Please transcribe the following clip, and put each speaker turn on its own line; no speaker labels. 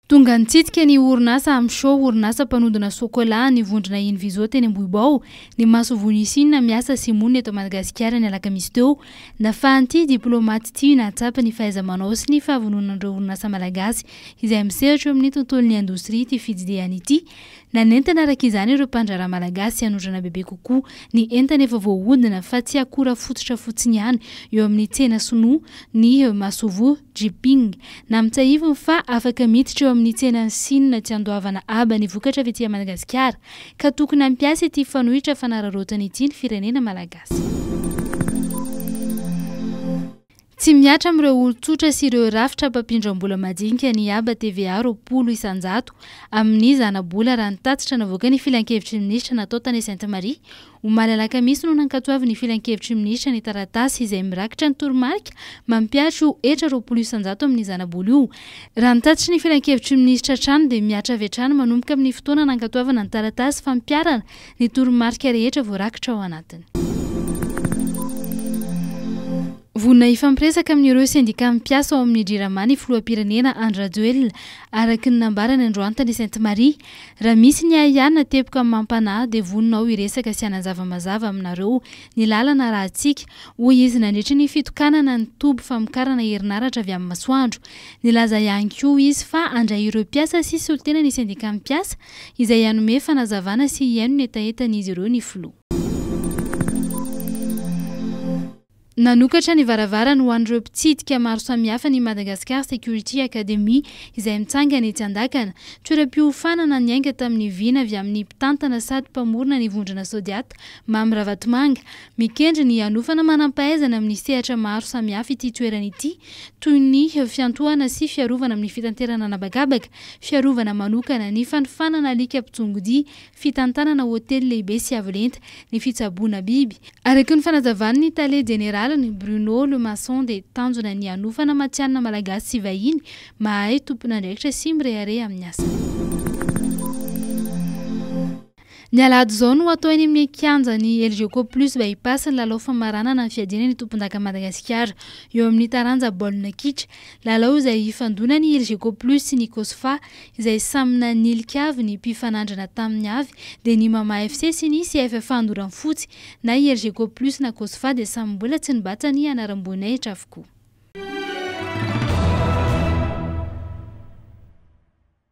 Tonga nitsitsika ny orinasa amin'ny show orinasa mpanodina sokola nivondrona iny vizao teny Ambohibao ny masovonisina miasa Simone eto Madagasikara ny alakamisy teo nafahanty diplomaty ty natsapa ny fahaiza-manao sy ny fahavononan'ireo orinasa malagasy izay misehatra amin'ny tontolon'ny indostria ty fididiany ity nanentana araka izany ireo mpandraraha malagasy hanondrana bebe kokoa ny entana efa voahodina fa tsy akora fototra fotsiny ihany eo amin'ny tsena Sinoa ny Masovo Jiping na mitsahivony fa afaka miditra eo amin'ny tsena Sina tsy andoavana aba ny vokatra avy ety Madagasikara ka tokony hampiasa ity fanohitra fanararaotana ity ny firenena malagasy. Tsy miatra amin'ireo olon-tsotra sy ireo rafitra mpampindram-bola madinika ny aba TVA 20 isanjato amin'ny zana-bola raha nitatitra navoaka ny filan-kevitry ny minisitra natao tany Sainte-Marie omaly alakamisy no nankatoavy ny filan-kevitry ny minisitra ny taratasy izay mirakitra ny toromarika mampiatra ho etra 20 isanjato amin'ny zana-bola io raha nitatitra ny filan-kevitry ny minisitra trano dia miatra avy hatrany manomboka amin'ny fotoana nankatoavana ny taratasy fampiarana ny toromarika rehetra voarakitra ao anatiny. Vonina ifampiresaka amin'ireo sendika mpiasa ao amin'ny Driramany filoham-pirenena Andry Rajoelina araka ny nambarany androany tany Sainte-Marie raha misy ny ahihana tepoka amin'ny mampanahy dia vonina ao iresaka sy hanazava mazava aminareo ny lalana rahantsika hoy izy nandritra ny fitokanana ny toby famokarana herinaratra avy amin'ny masoandro nilaza ihany koa izy fa handray ireo mpiasa sy solitena ny sendika mpiasa izay hanome fanazavana sy hiaino ny etaentan'izy ireo ny filoha. Nanokatra ny varavarana ho an'ireo mpitsidika maro samihafa ny Madagascar Security Academy izay mitsangana etsy Andakana toeram-piofanana niainga tamin'ny vina avy amin'ny mpitantana sady mpamorona ny vondrona Sodiata Mamy Ravatomanga mikendry ny hanofana manam-pahaizana amin'ny sehatra maro samihafa ity toerana ity toy ny fiantohana sy fiarovana amin'ny fitanterana anabakabaka fiarovana manokana ny fanofanana alika mpitsongodi fitantanana hotely lehibe sy avolenta ny fitsaboana biby araka ny fanazavany ny tale general ny Bruno Le Masson de tanjona ny hanofana matianina malagasy sy vahiny mahay tompona andraikitra sy mirehareha amin'ny asa. Ny alahady zao no atao eny amin'ny kianja ny LGK Plus mba hipasa ny lalao famaranana ny fiadiana ny tompon-daka Madagasikara eo amin'ny taranja baolina kitra lalao izay ifandona ny LGK Plus sy ny Kosfa izay samy nanilika avy ny mpifanandrana tamin'ny avy dia ny Mama FC sy ny CFF Andoranfotsy na LGK Plus na Kosfa dia samy mbola tsy nibatsa ny anaram-boninahitra avokoa.